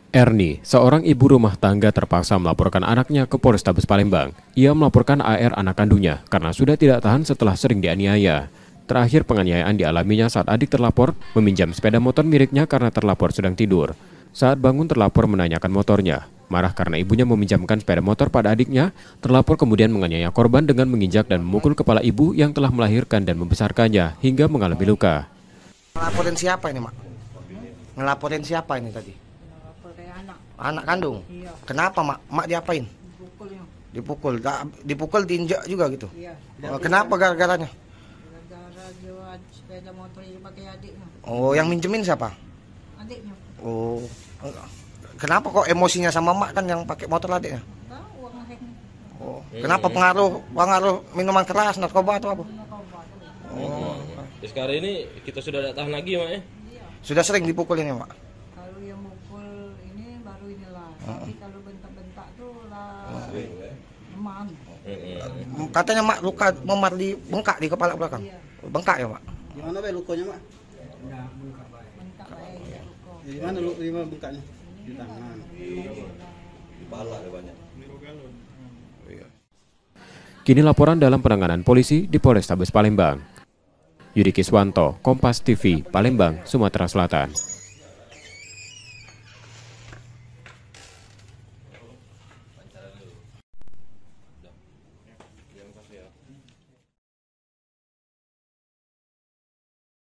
Erni, seorang ibu rumah tangga terpaksa melaporkan anaknya ke Polrestabes Palembang. Ia melaporkan AR anak kandungnya karena sudah tidak tahan setelah sering dianiaya. Terakhir penganiayaan dialaminya saat adik terlapor meminjam sepeda motor miliknya karena terlapor sedang tidur. Saat bangun terlapor menanyakan motornya. Marah karena ibunya meminjamkan sepeda motor pada adiknya, terlapor kemudian menganiaya korban dengan menginjak dan memukul kepala ibu yang telah melahirkan dan membesarkannya hingga mengalami luka. Ngelaporin siapa ini, Mak? Ngelaporin siapa ini tadi? Anak kandung? Iya. Kenapa, Mak? Mak diapain? Dipukulnya. Dipukul? Dipukul, diinjak juga gitu? Iya. Kenapa gara-garanya? Gara-gara dia sepeda motor yang pakai adiknya. Oh, yang minjemin siapa? Adiknya. Oh, kenapa kok emosinya sama Mak kan yang pakai motor adiknya? Tahu uang hacknya. Oh, kenapa pengaruh minuman keras, narkoba atau apa? Oh. Sekarang ini kita sudah tidak tahan lagi, Mak ya? Iya. Sudah sering dipukul ini, Mak? Kalau yang mukul ini baru inilah. Tapi kalau bentak-bentak tuh lah emang. Katanya Mak luka memar bengkak di kepala belakang. Iya. Bengkak ya, Mak? Gimana be lukanya, Mak? Bentak kayak luka. Di mana bengkaknya? Di tangan. Kini laporan dalam penanganan polisi di Polrestabes Palembang. Yudi Kiswanto, Kompas TV, Palembang, Sumatera Selatan.